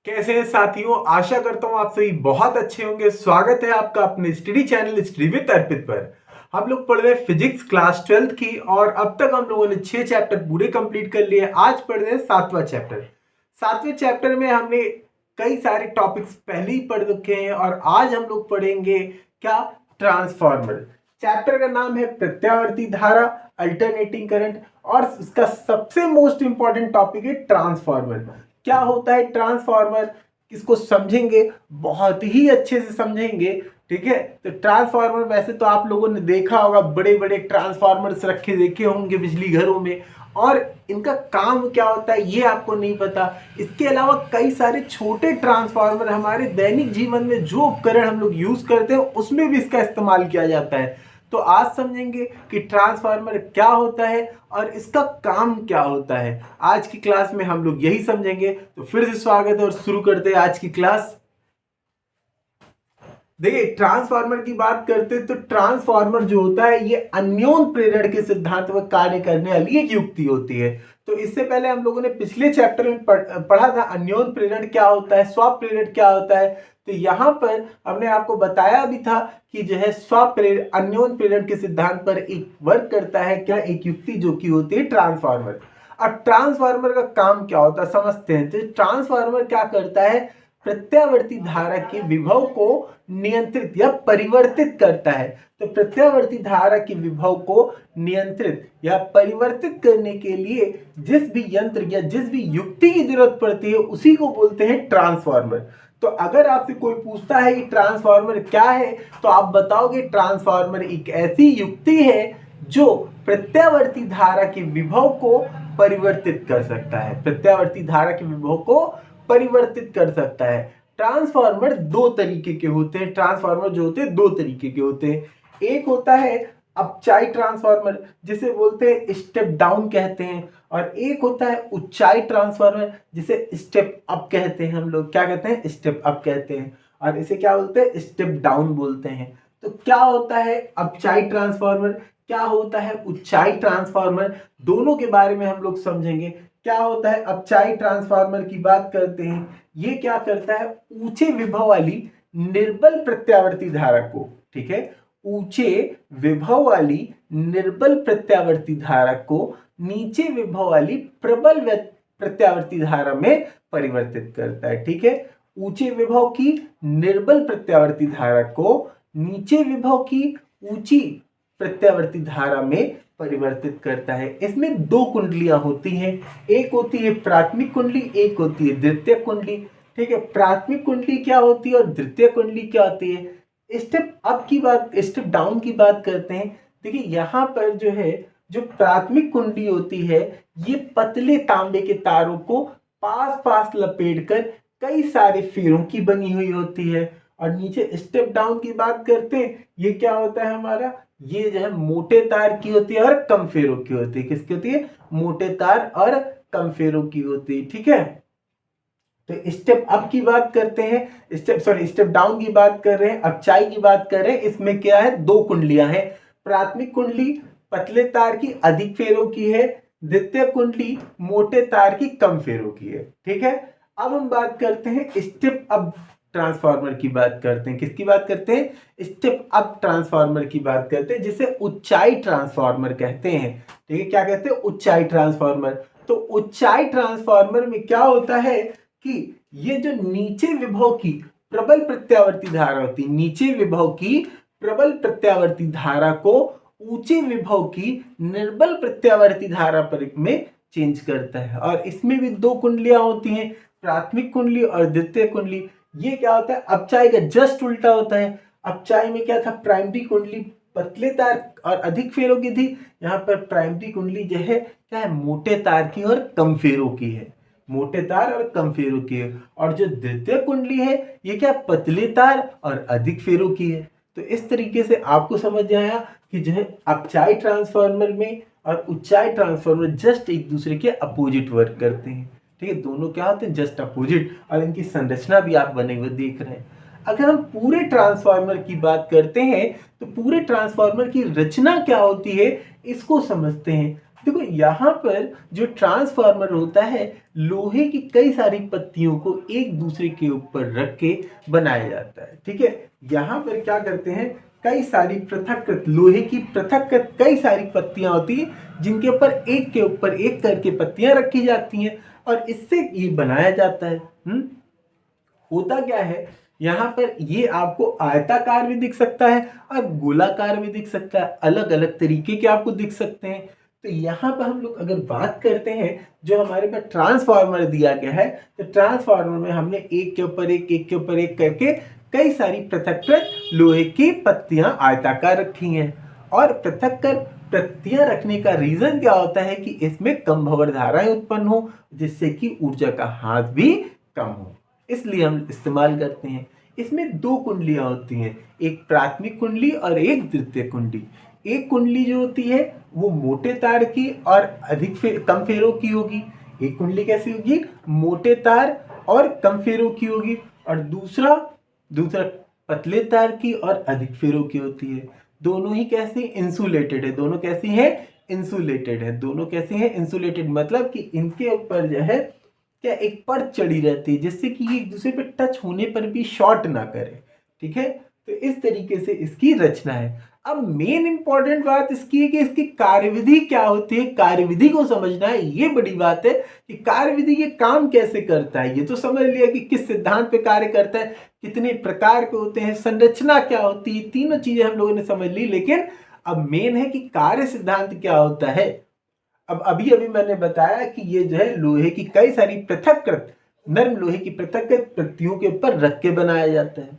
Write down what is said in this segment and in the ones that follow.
कैसे हैं साथियों। आशा करता हूं आप सभी बहुत अच्छे होंगे। स्वागत है आपका अपने स्टडी चैनल स्टडी विद अर्पित पर। हम लोग पढ़ रहे हैं फिजिक्स क्लास 12th की और अब तक हम लोगों ने 6 चैप्टर पूरे कंप्लीट कर लिए। आज पढ़ रहे हैं 7वां चैप्टर। 7वें चैप्टर में हमने कई सारे टॉपिक्स पहले ही पढ़ रखे हैं और आज हम लोग पढ़ेंगे क्या, ट्रांसफार्मर। चैप्टर का नाम है प्रत्यावर्ती धारा, अल्टरनेटिंग करंट, और इसका सबसे मोस्ट इंपॉर्टेंट टॉपिक है ट्रांसफार्मर। क्या होता है ट्रांसफार्मर, इसको समझेंगे, बहुत ही अच्छे से समझेंगे। ठीक है, तो ट्रांसफार्मर वैसे तो आप लोगों ने देखा होगा, बड़े बड़े ट्रांसफार्मर्स रखे देखे होंगे बिजली घरों में, और इनका काम क्या होता है ये आपको नहीं पता। इसके अलावा कई सारे छोटे ट्रांसफार्मर हमारे दैनिक जीवन में जो उपकरण हम लोग यूज करते हैं उसमें भी इसका इस्तेमाल किया जाता है। तो आज समझेंगे कि ट्रांसफार्मर क्या होता है और इसका काम क्या होता है। आज की क्लास में हम लोग यही समझेंगे। तो फिर से स्वागत है और शुरू करते हैं आज की क्लास। देखिए, ट्रांसफार्मर की बात करते हैं तो ट्रांसफार्मर जो होता है ये अन्योन प्रेरण के सिद्धांत पर कार्य करने वाली एक युक्ति होती है। तो इससे पहले हम लोगों ने पिछले चैप्टर में पढ़ा था अन्योन प्रेरण क्या होता है, स्व प्रेरण क्या होता है। तो यहाँ पर हमने आपको बताया भी था कि जो है स्व प्रेरण अन्योन प्रेरण के सिद्धांत पर एक वर्क करता है क्या, एक युक्ति जो कि होती है ट्रांसफार्मर। अब ट्रांसफार्मर का काम क्या होता है समझते हैं। तो ट्रांसफार्मर क्या करता है, प्रत्यावर्ती धारा के विभव को नियंत्रित या परिवर्तित करता है। तो प्रत्यावर्ती धारा के विभव को नियंत्रित या परिवर्तित करने के लिए जिस भी यंत्र या जिस भी युक्ति की जरूरत पड़ती है उसी को बोलते हैं ट्रांसफार्मर। तो अगर आपसे कोई पूछता है कि ट्रांसफार्मर क्या है, तो आप बताओगे ट्रांसफार्मर एक ऐसी युक्ति है जो प्रत्यावर्ती धारा के विभव को परिवर्तित कर सकता है, प्रत्यावर्ती धारा के विभव को परिवर्तित कर सकता है। ट्रांसफार्मर दो तरीके के होते हैं। ट्रांसफार्मर जो होते हैं दो तरीके के होते हैं। एक होता है अपचाई ट्रांसफार्मर, जिसे बोलते हैं स्टेप डाउन कहते हैं, और एक होता है उच्चाई ट्रांसफार्मर जिसे स्टेप अप कहते हैं। हम लोग क्या कहते हैं, स्टेप अप कहते हैं, और इसे क्या बोलते हैं, स्टेप डाउन बोलते हैं। तो क्या होता है अपचाई ट्रांसफार्मर, क्या होता है उच्चाई ट्रांसफार्मर, दोनों के बारे में हम लोग समझेंगे। क्या होता है अपचाई ट्रांसफार्मर की बात करते हैं, ये क्या करता है, ऊंचे विभव वाली निर्बल प्रत्यावर्ती धारा को, ठीक है, ऊंचे विभव वाली निर्बल प्रत्यावर्ती धारा को नीचे विभव वाली प्रबल प्रत्यावर्ती धारा में परिवर्तित करता है। ठीक है, ऊंचे विभव की निर्बल प्रत्यावर्ती धारा को नीचे विभव की ऊंची प्रत्यावर्ती धारा में परिवर्तित करता है। इसमें दो कुंडलियां होती हैं, एक होती है प्राथमिक कुंडली, एक होती है द्वितीयक कुंडली। ठीक है, प्राथमिक कुंडली क्या होती है और द्वितीयक कुंडली क्या होती है। स्टेप अप की बात, स्टेप डाउन की बात करते हैं। देखिए यहाँ पर जो है, जो प्राथमिक कुंडली होती है ये पतले तांबे के तारों को पास पास लपेट कर कई सारे फेरों की बनी हुई होती है। और नीचे स्टेप डाउन की बात करते हैं, ये क्या होता है हमारा, ये जो है मोटे तार की होती है और कम फेरों की होती है। किसकी होती है, मोटे तार और कम फेरों की होती है। ठीक है, तो स्टेप अप की बात करते हैं, स्टेप डाउन की बात कर रहे हैं, अपचाई की बात कर रहे हैं। इसमें क्या है, दो कुंडलियां हैं। प्राथमिक कुंडली पतले तार की अधिक फेरों की है, द्वितीय कुंडली मोटे तार की कम फेरों की है। ठीक है, अब हम बात करते हैं स्टेप अप ट्रांसफार्मर की बात करते हैं। किसकी बात करते हैं, स्टेप अप ट्रांसफार्मर की बात करते हैं, जिसे उच्चाई ट्रांसफार्मर कहते हैं। ठीक है, क्या कहते हैं, उच्चाई ट्रांसफार्मर। तो उच्चाई ट्रांसफार्मर में क्या होता है कि ये जो नीचे विभव की प्रबल प्रत्यावर्ती धारा होती है, नीचे विभव की प्रबल प्रत्यावर्ती धारा को ऊंचे विभव की निर्बल प्रत्यावर्ती धारा पर में चेंज करता है। और इसमें भी दो कुंडलियां होती हैं, प्राथमिक कुंडली और द्वितीय कुंडली। ये क्या होता है, अपचाई का जस्ट उल्टा होता है। अपचाई में क्या था, प्राइमरी कुंडली पतले तार और अधिक फेरों की थी, यहाँ पर प्राइमरी कुंडली जो है क्या है, मोटे तार की और कम फेरों की है, मोटे तार और कम फेरों की है। और जो द्वितीय कुंडली है ये क्या, पतले तार और अधिक फेरों की है। तो इस तरीके से आपको समझ आया कि जो है अपचाई ट्रांसफार्मर में और उच्चाई ट्रांसफार्मर जस्ट एक दूसरे के अपोजिट वर्क करते हैं। ठीक है, दोनों क्या होते हैं, जस्ट अपोजिट, और इनकी संरचना भी आप बने हुए देख रहे हैं। अगर हम पूरे ट्रांसफार्मर की बात करते हैं तो पूरे ट्रांसफार्मर की रचना क्या होती है इसको समझते हैं। देखो यहाँ पर जो ट्रांसफार्मर होता है लोहे की कई सारी पत्तियों को एक दूसरे के ऊपर रख के बनाया जाता है। ठीक है, यहाँ पर क्या करते हैं, कई सारी पृथक लोहे की पृथक कई सारी पत्तियां होती हैं जिनके ऊपर एक के ऊपर एक करके पत्तियां रखी जाती हैं और इससे ये बनाया जाता है। होता क्या है, यहाँ पर ये आपको आयताकार भी दिख सकता है और गोलाकार भी दिख सकता है, अलग अलग तरीके के आपको दिख सकते हैं। तो यहाँ पर हम लोग अगर बात करते हैं जो हमारे पास ट्रांसफार्मर दिया गया है, तो ट्रांसफार्मर में हमने एक के ऊपर एक करके कई सारी पृथक लोहे की पत्तियां आयताकार रखी हैं और पृथक पत्तियां रखने का रीजन क्या होता है कि इसमें कम भंवर धाराएं उत्पन्न हो जिससे कि ऊर्जा का हाथ भी कम हो, इसलिए हम इस्तेमाल करते हैं। इसमें दो कुंडलियां होती हैं, एक प्राथमिक कुंडली और एक द्वितीय कुंडली। एक कुंडली जो होती है वो मोटे तार की और कम फेरों की होगी। एक कुंडली कैसी होगी, मोटे तार और कम फेरों की होगी, और दूसरा पतले तार की और अधिक फेरों की होती है। दोनों ही कैसी इंसुलेटेड है, दोनों कैसी हैं, इंसुलेटेड है। दोनों कैसी हैं, इंसुलेटेड, मतलब कि इनके ऊपर जो है क्या एक परत चढ़ी रहती है जिससे कि ये एक दूसरे पे टच होने पर भी शॉर्ट ना करे। ठीक है, तो इस तरीके से इसकी रचना है। अब मेन इंपॉर्टेंट बात इसकी है कि इसकी कार्यविधि क्या होती है, कार्यविधि को समझना है। ये बड़ी बात है कि कार्यविधि ये काम कैसे करता है। ये तो समझ लिया कि किस सिद्धांत पे कार्य करता है, कितने प्रकार के होते हैं, संरचना क्या होती है, तीनों चीजें हम लोगों ने समझ ली। लेकिन अब मेन है कि कार्य सिद्धांत क्या होता है। अब अभी मैंने बताया कि ये जो है लोहे की कई सारी पृथक नर्म लोहे की पृथक पत्तियों के ऊपर रख के बनाया जाता है।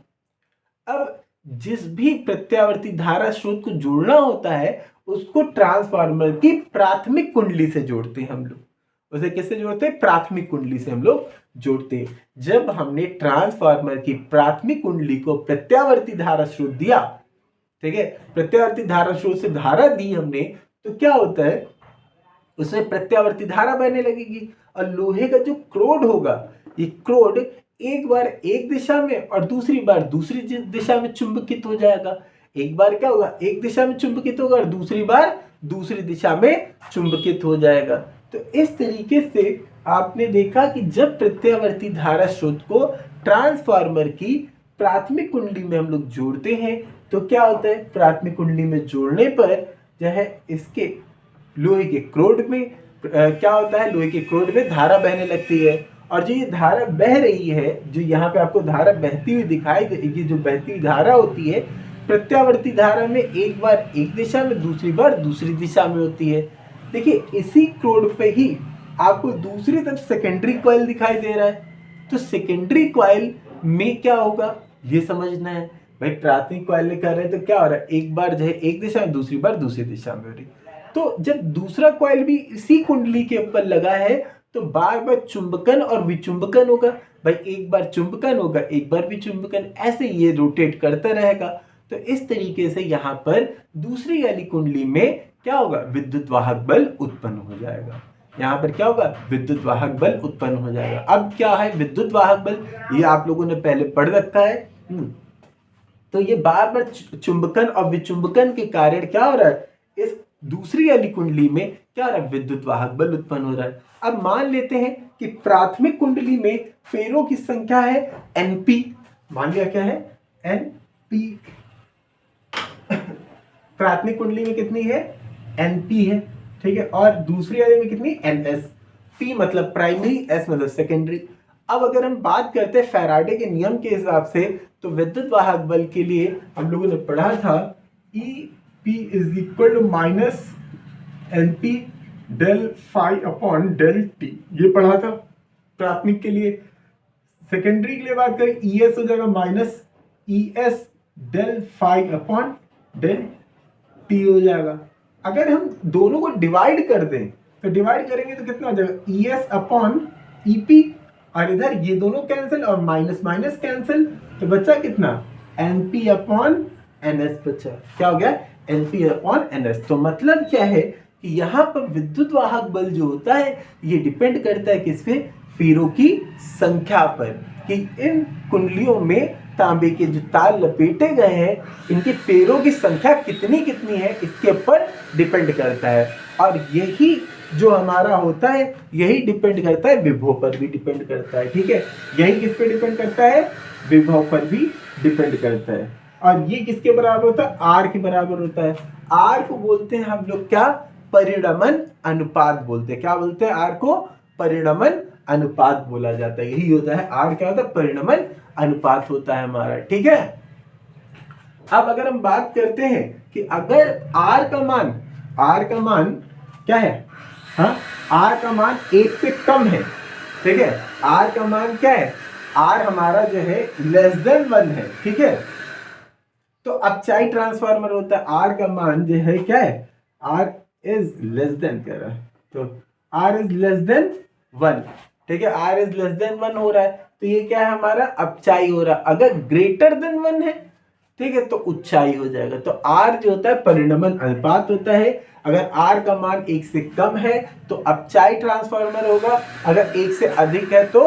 अब जिस भी प्रत्यावर्ती धारा स्रोत को जोड़ना होता है उसको ट्रांसफार्मर की प्राथमिक कुंडली से जोड़ते हैं हम लोग। उसे किससे जोड़ते हैं, प्राथमिक कुंडली से हम लोग जोड़ते हैं। जब हमने ट्रांसफार्मर की प्राथमिक कुंडली को प्रत्यावर्ती धारा स्रोत दिया, ठीक है, प्रत्यावर्ती धारा स्रोत से धारा दी हमने, तो क्या होता है, उसमें प्रत्यावर्ती धारा बहने लगेगी और लोहे का जो क्रोड होगा, ये क्रोड एक बार एक दिशा में और दूसरी बार दूसरी दिशा में चुंबकित हो जाएगा। एक बार क्या होगा, एक दिशा में चुंबकित होगा और दूसरी बार दूसरी दिशा में चुंबकित हो जाएगा। तो इस तरीके से आपने देखा कि जब प्रत्यावर्ती धारा स्रोत को ट्रांसफार्मर की प्राथमिक कुंडली में हम लोग जोड़ते हैं तो क्या होता है, प्राथमिक कुंडली में जोड़ने पर जो है इसके लोहे के क्रोड में क्या होता है, लोहे के क्रोड में धारा बहने लगती है। और जो ये धारा बह रही है, जो यहाँ पे आपको धारा बहती हुई दिखाई देगी, जो बहती हुई धारा होती है प्रत्यावर्ती धारा में एक बार एक दिशा में दूसरी बार दूसरी दिशा में होती है। देखिए इसी क्रोड पे ही आपको दूसरी तरफ सेकेंडरी कॉइल दिखाई दे रहा है। तो सेकेंडरी कॉइल में क्या होगा ये समझना है। भाई प्राथमिक कॉइल में कर रहे हैं तो क्या हो रहा है, एक बार जो है एक दिशा में दूसरी बार दूसरी दिशा में हो रही। तो जब दूसरा कॉइल भी इसी कुंडली के ऊपर लगा है तो बार बार चुंबकन और विचुंबकन होगा। भाई एक बार चुंबकन होगा एक बार विचुंबकन, ऐसे ये रोटेट करता रहेगा। तो इस तरीके से यहाँ पर दूसरी वाली कुंडली में क्या होगा, विद्युत वाहक बल उत्पन्न हो जाएगा। यहाँ पर क्या होगा, विद्युत वाहक बल उत्पन्न हो जाएगा। अब क्या है विद्युत वाहक बल, ये आप लोगों ने पहले पढ़ रखा है। तो ये बार बार चुंबकन और विचुंबकन के कारण क्या हो रहा है, इस दूसरी वाली कुंडली में क्या हो रहा है, विद्युत वाहक बल उत्पन्न हो रहा है। अब मान लेते हैं कि प्राथमिक कुंडली में फेरों की संख्या है NP, मान लिया क्या है NP, प्राथमिक कुंडली में कितनी है NP है, ठीक है, और दूसरी वाले में कितनी NS, P मतलब प्राइमरी, S मतलब सेकेंडरी। अब अगर हम बात करते हैं फैराडे के नियम के हिसाब से, तो विद्युत वाहक बल के लिए हम लोगों ने पढ़ा था EP is equal to minus NP del phi upon del T, ये पढ़ा था प्राथमिक के लिए। सेकेंडरी के लिए बात करें ES हो जाएगा minus ES del phi upon del T हो जाएगा। अगर हम दोनों को डिवाइड कर दें तो डिवाइड करेंगे तो कितना हो जाएगा, ES अपॉन EP, और इधर ये दोनों कैंसिल और माइनस माइनस कैंसिल, तो बचा कितना NP अपॉन NS बचा। क्या हो गया, NP अपॉन NS। तो मतलब क्या है कि यहाँ पर विद्युत वाहक बल जो होता है ये डिपेंड करता है किस पे, फेरों की संख्या पर, कि इन कुंडलियों में तांबे के जो तार लपेटे गए हैं इनके फेरों की संख्या कितनी कितनी है इसके ऊपर डिपेंड करता है। और यही जो हमारा होता है यही डिपेंड करता है विभव पर भी डिपेंड करता है। ठीक है, यही किस पे डिपेंड करता है, विभव पर भी डिपेंड करता है। और ये किसके बराबर होता है, आर के बराबर होता है। आर को बोलते हैं हम लोग क्या, परिणमन अनुपात बोलते हैं। क्या बोलते हैं, आर को परिणमन अनुपात बोला जाता है। यही होता है आर, क्या होता है, परिणमन अनुपात होता है हमारा। ठीक है, अब अगर हम बात करते हैं कि अगर आर का मान क्या है, हाँ, आर का मान 1 से कम है। ठीक है, आर का मान क्या है, आर हमारा जो है लेस देन 1 है। ठीक है, तो अपचाई ट्रांसफार्मर होता है, आर का मान जो है क्या है, आर इज लेस देन कह रहा है, तो आर इज लेस देन 1। ठीक है, आर इज लेस देन 1 हो रहा है, तो ये क्या है हमारा अपचाई हो रहा है। अगर ग्रेटर देन 1 है, ठीक है, तो उच्चाई हो जाएगा। तो आर जो होता है परिणमन अनुपात होता है। अगर आर का मान 1 से कम है तो अपचाई ट्रांसफार्मर होगा, अगर 1 से अधिक है तो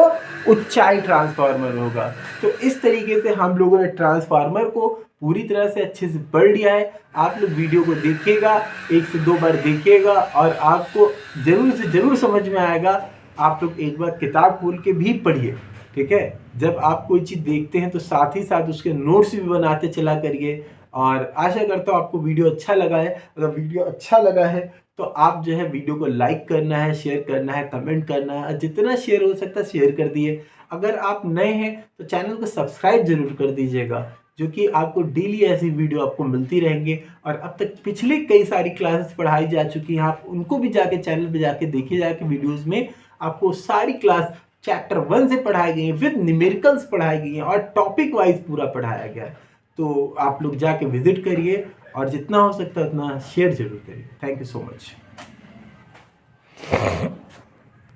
उच्चाई ट्रांसफार्मर होगा। तो इस तरीके से हम लोगों ने ट्रांसफार्मर को पूरी तरह से अच्छे से पढ़ लिया है। आप लोग वीडियो को देखिएगा, 1 से 2 बार देखिएगा और आपको जरूर से जरूर समझ में आएगा। आप लोग एक बार किताब खोल के भी पढ़िए। ठीक है, जब आप कोई चीज़ देखते हैं तो साथ ही साथ उसके नोट्स भी बनाते चला करिए। और आशा करता हूँ आपको वीडियो अच्छा लगा है। अगर वीडियो अच्छा लगा है तो आप जो है वीडियो को लाइक करना है, शेयर करना है, कमेंट करना है, और जितना शेयर हो सकता है शेयर कर दिए। अगर आप नए हैं तो चैनल को सब्सक्राइब जरूर कर दीजिएगा, जो कि आपको डेली ऐसी वीडियो आपको मिलती रहेंगे। और अब तक पिछले कई सारी क्लासेस पढ़ाई जा चुकी हैं, आप उनको भी जाके चैनल पे जाके देखिए, जाके वीडियोज़ में आपको सारी क्लास चैप्टर 1 से पढ़ाई गई है, विद न्यूमेरिकल्स पढ़ाई गई हैं और टॉपिक वाइज पूरा पढ़ाया गया है। तो आप लोग जाके विजिट करिए और जितना हो सकता है उतना शेयर जरूर करिए। Thank you so much.